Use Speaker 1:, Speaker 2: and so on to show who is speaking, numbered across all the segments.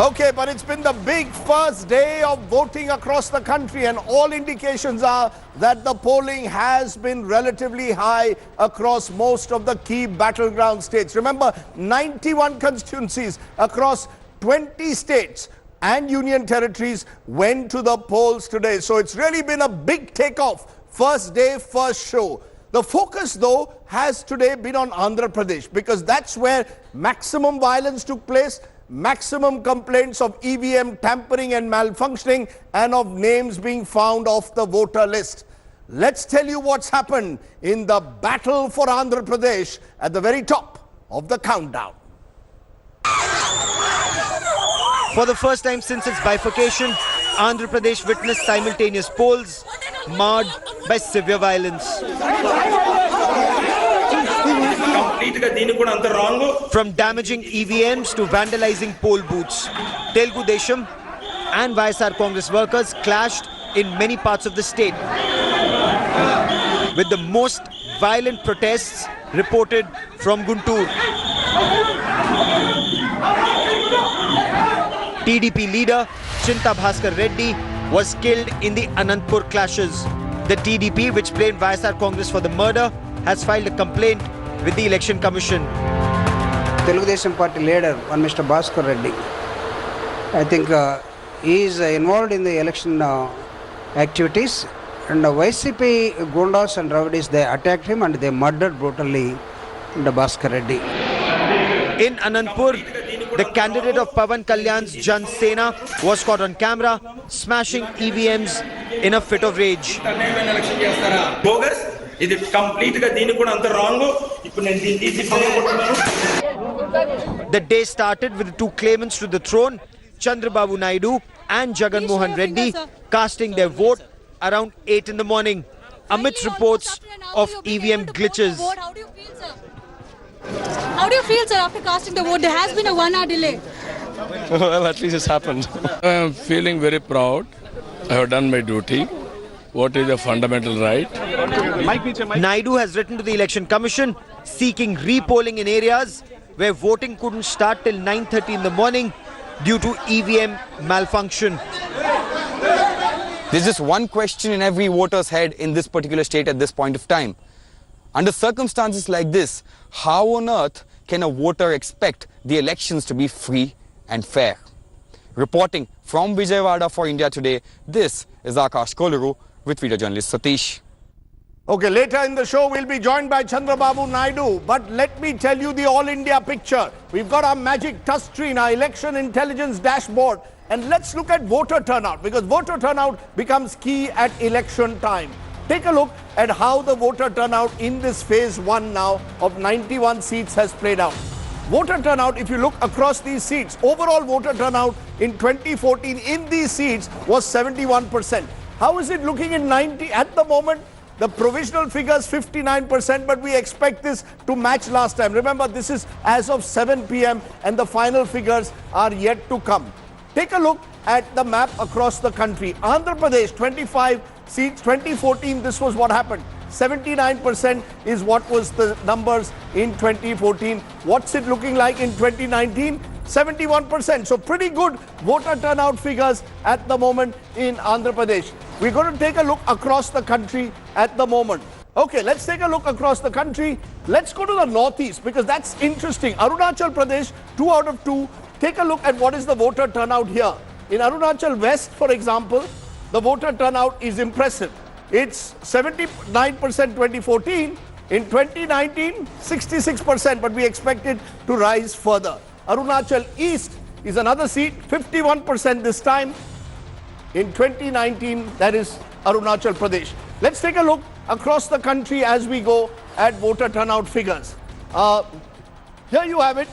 Speaker 1: Okay, but it's been the big first day of voting across the country, and all indications are that the polling has been relatively high across most of the key battleground states. Remember, 91 constituencies across 20 states and union territories went to the polls today. So it's really been a big takeoff. First day, first show. The focus, though, has today been on Andhra Pradesh, because that's where maximum violence took place, maximum complaints of EVM tampering and malfunctioning, and of names being found off the voter list. Let's tell you what's happened in the battle for Andhra Pradesh at the very top of the countdown.
Speaker 2: For the first time since its bifurcation, Andhra Pradesh witnessed simultaneous polls marred by severe violence. From damaging EVMs to vandalizing poll booths, Telugu Desam and YSR Congress workers clashed in many parts of the state, with the most violent protests reported from Guntur. TDP leader Chinta Bhaskar Reddy was killed in the Anantpur clashes. The TDP, which blamed YSR Congress for the murder, has filed a complaint with the Election Commission.
Speaker 3: Telugu Desam Party leader, one Mr. Bhaskar Reddy, I think he is involved in the election activities, and YCP Gundas and Rowdies, they attacked him and they murdered brutally the Bhaskar Reddy.
Speaker 2: In Anantpur, the candidate of Pawan Kalyan's Jan Sena was caught on camera smashing EVMs in a fit of rage. The day started with the two claimants to the throne, Chandrababu Naidu and Jagan Mohan Reddy, casting their vote around 8 in the morning, amidst reports of EVM glitches.
Speaker 4: How do you feel, sir, after casting the vote? There has been a 1 hour delay.
Speaker 5: Well, at least it's happened. I am feeling very proud. I have done my duty. What is a fundamental right?
Speaker 2: Naidu has written to the Election Commission seeking repolling in areas where voting couldn't start till 9:30 in the morning due to EVM malfunction.
Speaker 6: There's just one question in every voter's head in this particular state at this point of time. Under circumstances like this, how on earth can a voter expect the elections to be free and fair? Reporting from Vijayawada for India Today, this is Akash Koluru with video journalist Satish.
Speaker 1: Okay, later in the show, we'll be joined by Chandrababu Naidu. But let me tell you the all-India picture. We've got our magic touchscreen, our election intelligence dashboard. And let's look at voter turnout, because voter turnout becomes key at election time. Take a look at how the voter turnout in this phase 1 now of 91 seats has played out. Voter turnout, if you look across these seats, overall voter turnout in 2014 in these seats was 71%. How is it looking in 90 at the moment? The provisional figures 59%, but we expect this to match last time. Remember, this is as of 7 p.m. and the final figures are yet to come. Take a look at the map across the country. Andhra Pradesh, 25 seats. 2014, this was what happened. 79% is what was the numbers in 2014. What's it looking like in 2019? 71%. So pretty good voter turnout figures at the moment in Andhra Pradesh. We're going to take a look across the country at the moment. Okay, let's take a look across the country. Let's go to the northeast, because that's interesting. Arunachal Pradesh, 2 out of 2. Take a look at what is the voter turnout here. In Arunachal West, for example, the voter turnout is impressive. It's 79% 2014. In 2019, 66%, but we expect it to rise further. Arunachal East is another seat, 51% this time. In 2019, that is Arunachal Pradesh. Let's take a look across the country as we go at voter turnout figures. Here you have it.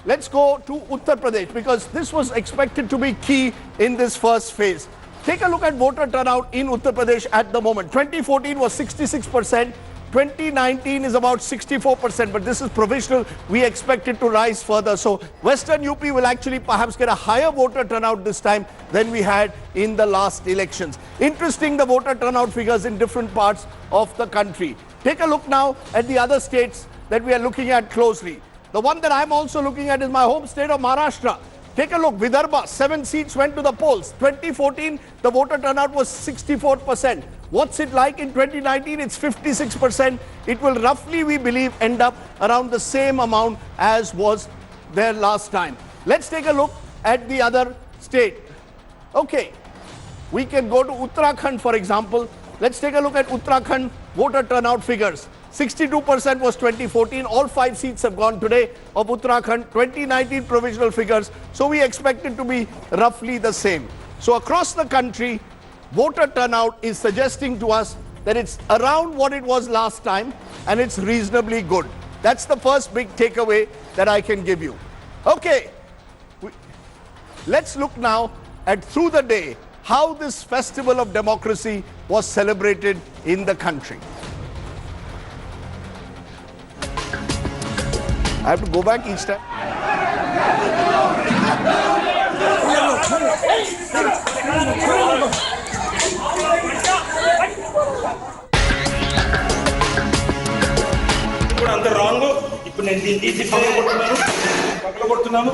Speaker 1: Let's go to Uttar Pradesh, because this was expected to be key in this first phase. Take a look at voter turnout in Uttar Pradesh at the moment. 2014 was 66%. 2019 is about 64%, but this is provisional. We expect it to rise further. So Western UP will actually perhaps get a higher voter turnout this time than we had in the last elections. Interesting, the voter turnout figures in different parts of the country. Take a look now at the other states that we are looking at closely. The one that I'm also looking at is my home state of Maharashtra. Take a look, Vidarbha, 7 seats went to the polls. 2014, the voter turnout was 64%. What's it like in 2019? It's 56%. It will roughly, we believe, end up around the same amount as was there last time. Let's take a look at the other state. Okay, we can go to Uttarakhand, for example. Let's take a look at Uttarakhand voter turnout figures. 62% was 2014. All 5 seats have gone today of Uttarakhand. 2019 provisional figures. So we expect it to be roughly the same. So across the country, voter turnout is suggesting to us that it's around what it was last time and it's reasonably good. That's the first big takeaway that I can give you. Okay, let's look now at through the day how this festival of democracy was celebrated in the country. I have to go back each time.
Speaker 7: అంత wrong. ఇప్పుడు నేను దీన్ని తీసి పగలగొడుతున్నాను.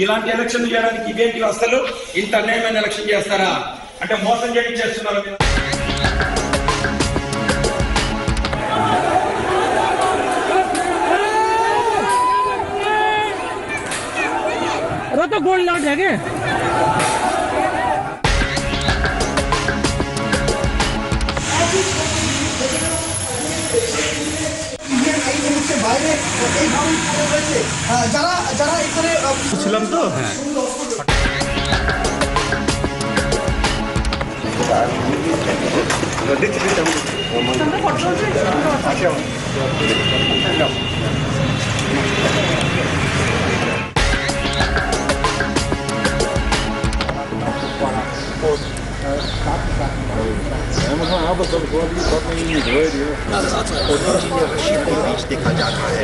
Speaker 7: ఇలాంటి election చేయడానికి ఇవేంటి అసలు ఇంత అన్యాయమైన ఎలక్షన్ చేస్తారా అంటే మోసం చేయడం చేస్తున్నారు.
Speaker 8: तो गोल्ड लॉट है क्या?
Speaker 7: ছিলাম তো
Speaker 9: देखा जाता है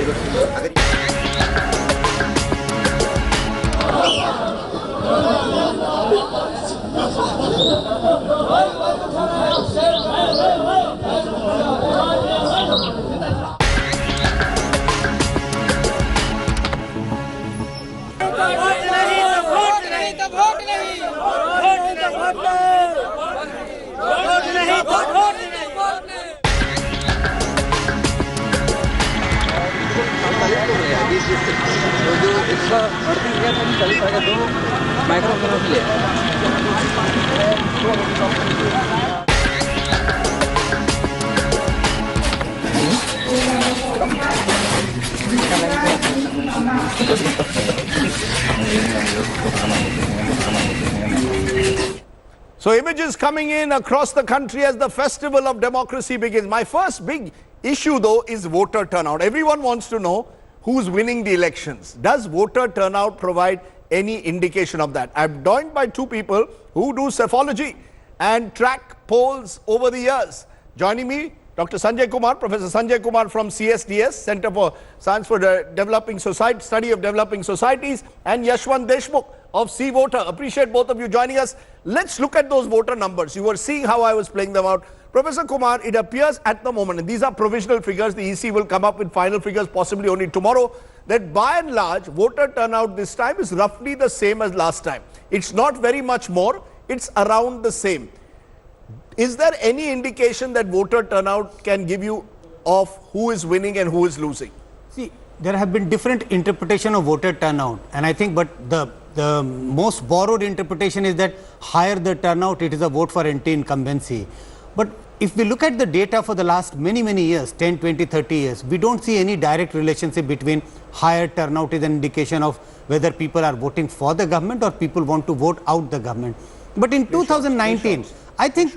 Speaker 1: So images coming in across the country as the festival of democracy begins. My first big issue though is voter turnout. Everyone wants to know who's winning the elections. Does voter turnout provide any indication of that? I'm joined by 2 people who do psephology and track polls over the years. Joining me, Dr. Sanjay Kumar, Professor Sanjay Kumar from CSDS, Center for Science for Developing Society, Study of Developing Societies, and Yashwant Deshmukh of C Voter. Appreciate both of you joining us. Let's look at those voter numbers. You were seeing how I was playing them out. Professor Kumar, it appears at the moment, and these are provisional figures, the EC will come up with final figures possibly only tomorrow, that by and large, voter turnout this time is roughly the same as last time. It's not very much more, it's around the same. Is there any indication that voter turnout can give you of who is winning and who is losing?
Speaker 10: See, there have been different interpretation of voter turnout, and I think, but the most borrowed interpretation is that higher the turnout, it is a vote for anti-incumbency. But if we look at the data for the last many years, 10, 20, 30 years, we don't see any direct relationship between higher turnout is an indication of whether people are voting for the government or people want to vote out the government. But in 2019, I think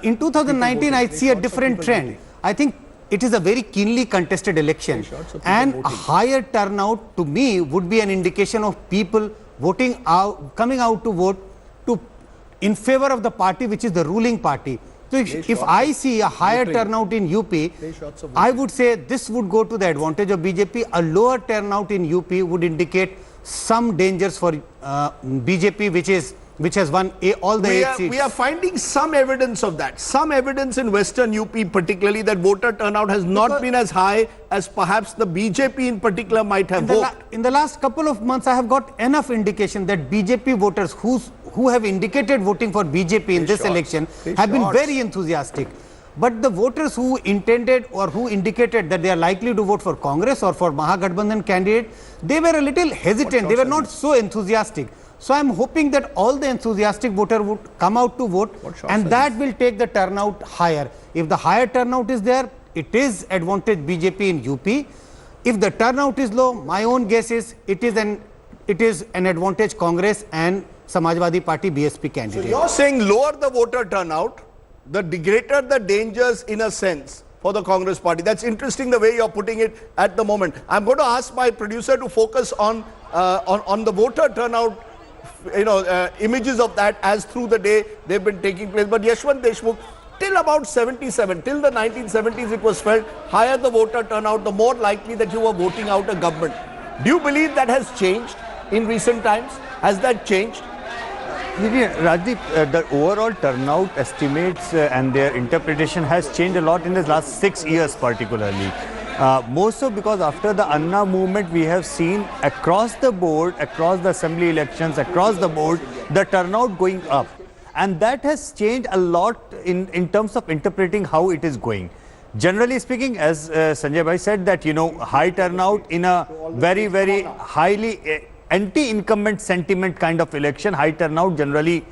Speaker 10: in 2019 I see a different trend. I think it is a very keenly contested election, and a higher turnout to me would be an indication of people voting out, coming out to vote in favor of the party which is the ruling party. So if I see a higher turnout in UP, I would say this would go to the advantage of BJP. A lower turnout in UP would indicate some dangers for BJP, which is which has won all the 8 seats.
Speaker 1: We are finding some evidence of that. Some evidence in Western UP particularly that voter turnout has not been as high as perhaps the BJP in particular might have hoped.
Speaker 10: In the last couple of months, I have got enough indication that BJP voters who have indicated voting for BJP in this election have been very enthusiastic. But the voters who intended or who indicated that they are likely to vote for Congress or for Mahagathbandhan candidate, they were a little hesitant. They were not so enthusiastic. So I am hoping that all the enthusiastic voters would come out to vote, and that will take the turnout higher. If the higher turnout is there, it is advantage BJP in UP. If the turnout is low, my own guess is it is an advantage Congress and Samajwadi Party BSP candidate.
Speaker 1: So you're saying lower the voter turnout, the greater the dangers in a sense for the Congress party. That's interesting the way you're putting it at the moment. I'm going to ask my producer to focus on the voter turnout, images of that as through the day they've been taking place. But Yashwant Deshmukh, till about 77, till the 1970s, it was felt higher the voter turnout, the more likely that you were voting out a government. Do you believe that has changed in recent times? Has that changed?
Speaker 8: Rajdeep, the overall turnout estimates and their interpretation has changed a lot in the last 6 years particularly. More so because after the Anna movement, we have seen across the board, across the assembly elections, across the board, the turnout going up. And that has changed a lot in terms of interpreting how it is going. Generally speaking, as Sanjay Bhai said, that, high turnout in a very, very highly anti-incumbent sentiment kind of election, high turnout generally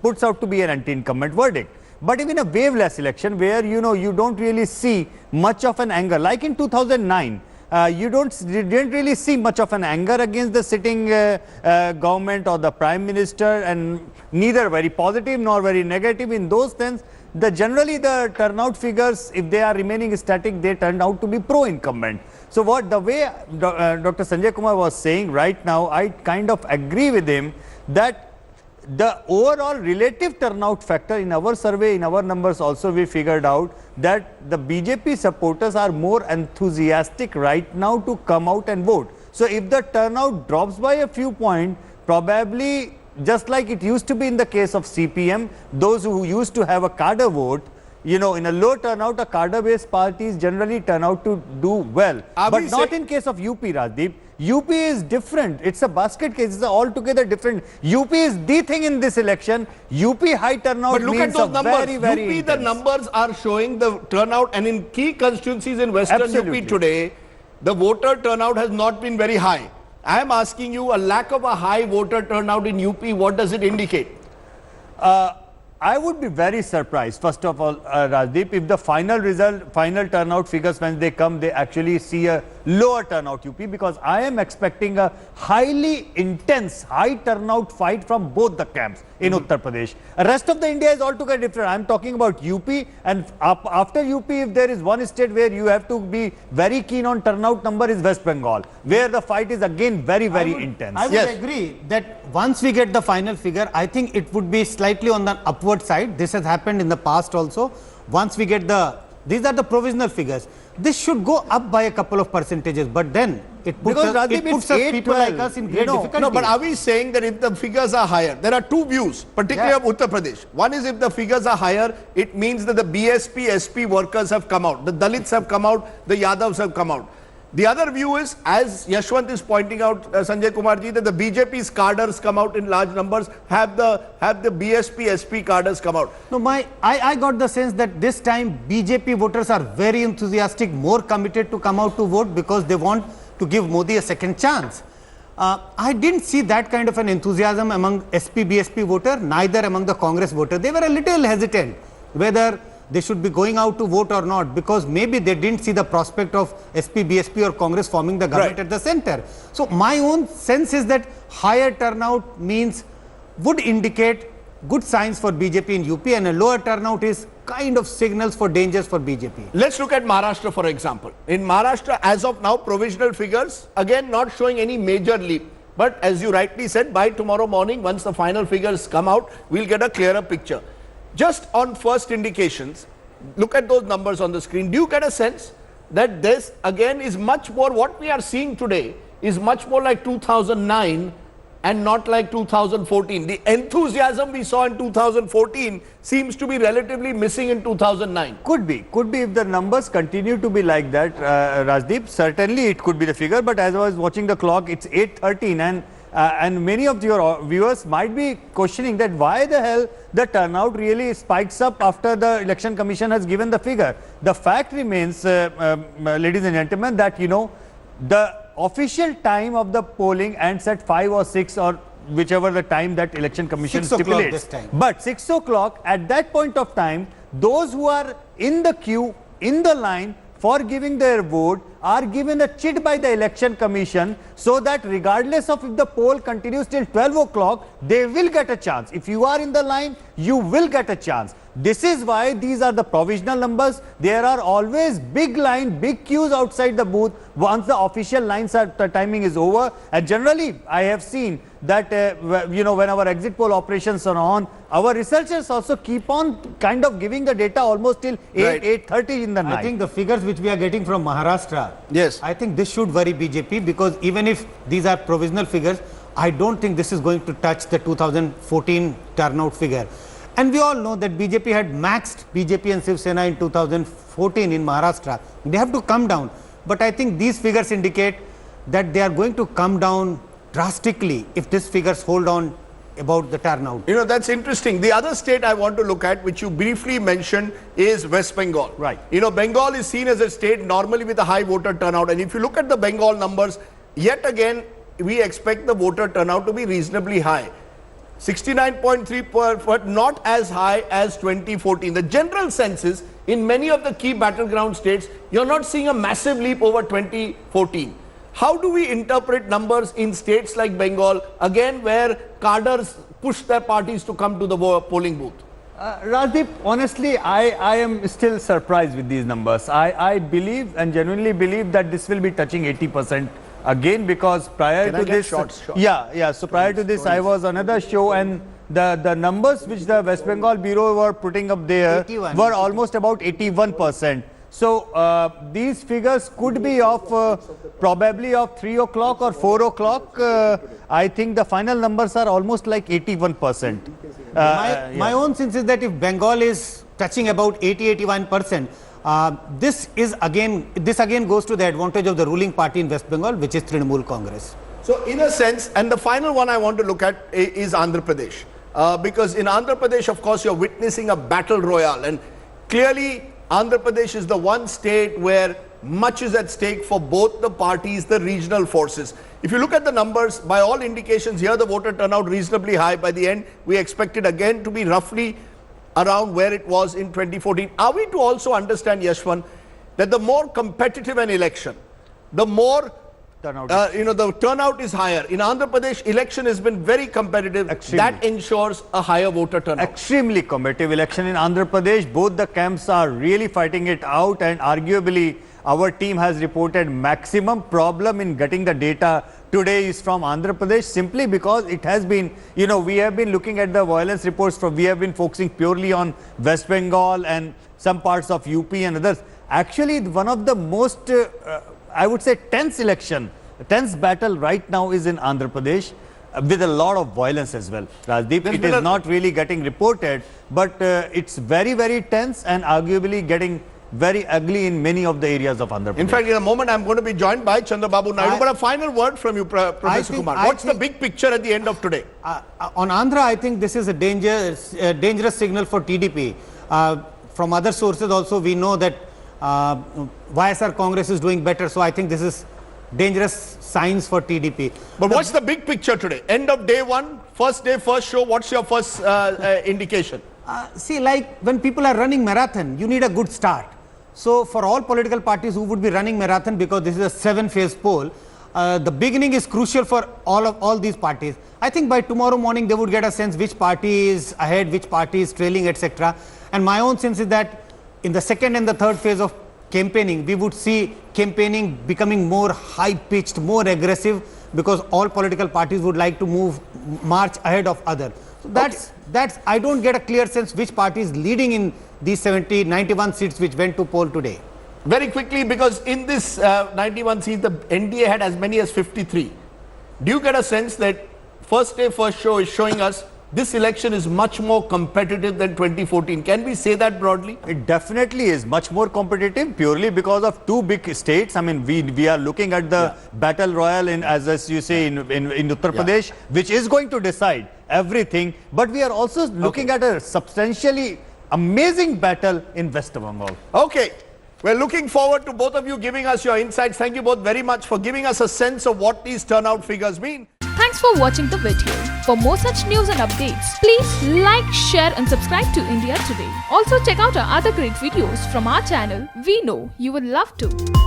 Speaker 8: puts out to be an anti-incumbent verdict. But even a waveless election where, you don't really see much of an anger, like in 2009, you didn't really see much of an anger against the sitting government or the Prime Minister, and neither very positive nor very negative. In those sense, generally the turnout figures, if they are remaining static, they turn out to be pro-incumbent. So the way Dr. Sanjay Kumar was saying right now, I kind of agree with him that the overall relative turnout factor in our survey, in our numbers also, we figured out that the BJP supporters are more enthusiastic right now to come out and vote. So if the turnout drops by a few points, probably just like it used to be in the case of CPM, those who used to have a cadre vote, in a low turnout, a cadre-based parties generally turn out to do well. But not in case of UP, Rajdeep. UP is different. It's a basket case. It's altogether different. UP is the thing in this election. UP high turnout
Speaker 1: but look
Speaker 8: means
Speaker 1: at those numbers.
Speaker 8: Very, very
Speaker 1: UP,
Speaker 8: intense.
Speaker 1: the numbers are showing the turnout, and in key constituencies in Western UP today, the voter turnout has not been very high. I am asking you, a lack of a high voter turnout in UP, what does it indicate?
Speaker 8: I would be very surprised, first of all, Rajdeep, if the final turnout figures, when they come, they actually see a lower turnout UP, because I am expecting a highly intense, high turnout fight from both the camps in Uttar Pradesh. The rest of the India is altogether different. I am talking about UP, and after UP, if there is one state where you have to be very keen on turnout number, is West Bengal, where the fight is again very, very intense.
Speaker 10: I would agree that once we get the final figure, I think it would be slightly on the upward side. This has happened in the past also. Once we get these are the provisional figures. This should go up by a couple of percentages, but then it puts us people like us in great difficulty.
Speaker 1: No, but are we saying that if the figures are higher, there are two views, particularly of Uttar Pradesh. One is if the figures are higher, it means that the BSP, SP workers have come out, the Dalits have come out, the Yadavs have come out. The other view is, as Yashwant is pointing out, Sanjay Kumarji, that the BJP's cadres come out in large numbers, have the BSP, SP cadres come out.
Speaker 10: No, I got the sense that this time BJP voters are very enthusiastic, more committed to come out to vote because they want to give Modi a second chance. I didn't see that kind of an enthusiasm among SP, BSP voter, neither among the Congress voter. They were a little hesitant whether they should be going out to vote or not, because maybe they didn't see the prospect of SP, BSP or Congress forming the government at the center. So my own sense is that higher turnout would indicate good signs for BJP in UP, and a lower turnout is kind of signals for dangers for BJP.
Speaker 1: Let's look at Maharashtra, for example. In Maharashtra, as of now, provisional figures, again not showing any major leap. But as you rightly said, by tomorrow morning, once the final figures come out, we'll get a clearer picture. Just on first indications, look at those numbers on the screen. Do you get a sense that this again is much more, what we are seeing today is much more like 2009 and not like 2014? The enthusiasm we saw in 2014 seems to be relatively missing in 2009.
Speaker 8: Could be if the numbers continue to be like that, Rajdeep. Certainly it could be the figure, but as I was watching the clock, it's 8:13 and many of your viewers might be questioning that why the hell the turnout really spikes up after the Election Commission has given the figure. The fact remains, ladies and gentlemen, that the official time of the polling ends at 5 or 6 or whichever the time that Election Commission stipulates.
Speaker 10: This time.
Speaker 8: But 6 o'clock, at that point of time, those who are in the queue, in the line for giving their vote are given a chit by the Election Commission, so that regardless of if the poll continues till 12 o'clock, they will get a chance. If you are in the line, you will get a chance. This is why these are the provisional numbers. There are always big line, big queues outside the booth once the official lines are, the timing is over. And generally, I have seen that, when our exit poll operations are on, our researchers also keep on kind of giving the data almost till 8:30 in the night.
Speaker 10: I think the figures which we are getting from Maharashtra,
Speaker 1: yes,
Speaker 10: I think this should worry BJP, because even if these are provisional figures, I don't think this is going to touch the 2014 turnout figure. And we all know that BJP had maxed BJP and Shiv Sena in 2014 in Maharashtra. They have to come down. But I think these figures indicate that they are going to come down drastically if these figures hold on about the turnout.
Speaker 1: That's interesting. The other state I want to look at, which you briefly mentioned, is West Bengal.
Speaker 8: Right.
Speaker 1: Bengal is seen as a state normally with a high voter turnout. And if you look at the Bengal numbers, yet again, we expect the voter turnout to be reasonably high. 69.3%, but not as high as 2014. The general sense is, in many of the key battleground states, you're not seeing a massive leap over 2014. How do we interpret numbers in states like Bengal, again, where cadres push their parties to come to the polling booth?
Speaker 8: Rajdeep, honestly, I am still surprised with these numbers. I believe and genuinely believe that this will be touching 80%. Again, because prior to this, so prior to this, I was another show, and the numbers which the West Bengal Bureau were putting up there
Speaker 10: 81.
Speaker 8: were almost about 81%. So these figures could be of probably of 3 o'clock or 4 o'clock. I think the final numbers are almost like 81%.
Speaker 10: My own sense is that if Bengal is touching about 80-81%, this again goes to the advantage of the ruling party in West Bengal, which is Trinamool Congress.
Speaker 1: So in a sense, and the final one I want to look at is Andhra Pradesh. Because in Andhra Pradesh, of course, you're witnessing a battle royale. And clearly, Andhra Pradesh is the one state where much is at stake for both the parties, the regional forces. If you look at the numbers, by all indications here, the voter turnout reasonably high. By the end, we expect it again to be roughly around where it was in 2014. Are we to also understand, Yashwan, that the more competitive an election, the more the turnout is higher? In Andhra Pradesh, election has been very competitive. That ensures a higher voter turnout.
Speaker 8: Extremely competitive election in Andhra Pradesh. Both the camps are really fighting it out, and arguably our team has reported maximum problem in getting the data today is from Andhra Pradesh, simply because it has been, we have been looking at the violence reports we have been focusing purely on West Bengal and some parts of UP and others. Actually, one of the most, I would say, tense battle right now is in Andhra Pradesh, with a lot of violence as well. Rajdeep, it is not really getting reported, but it's very, very tense and arguably getting very ugly in many of the areas of Andhra Pradesh.
Speaker 1: In fact, in a moment, I'm going to be joined by Chandrababu Naidu. But a final word from you, Professor Kumar. What's the big picture at the end of today?
Speaker 10: On Andhra, I think this is a dangerous signal for TDP. From other sources also, we know that YSR Congress is doing better. So I think this is dangerous signs for TDP.
Speaker 1: But what's the big picture today? End of day one, first day, first show. What's your first indication?
Speaker 10: See, like when people are running marathon, you need a good start. So for all political parties who would be running marathon, because this is a 7-phase poll, the beginning is crucial for all these parties. I think by tomorrow morning they would get a sense which party is ahead, which party is trailing, etc. And my own sense is that in the second and the third phase of campaigning, we would see campaigning becoming more high-pitched, more aggressive, because all political parties would like to march ahead of others. So that's I don't get a clear sense which party is leading in these 91 seats which went to poll today.
Speaker 1: Very quickly, because in this 91 seats, the NDA had as many as 53. Do you get a sense that first day, first show is showing us this election is much more competitive than 2014. Can we say that broadly?
Speaker 8: It definitely is much more competitive purely because of two big states. I mean, we are looking at the battle royal in, as you say, in Uttar Pradesh, which is going to decide everything. But we are also looking at a substantially amazing battle in West Bengal.
Speaker 1: Okay. We're looking forward to both of you giving us your insights. Thank you both very much for giving us a sense of what these turnout figures mean.
Speaker 11: Thanks for watching the video. For more such news and updates, please like, share and subscribe to India Today. Also check out our other great videos from our channel. We know you would love to.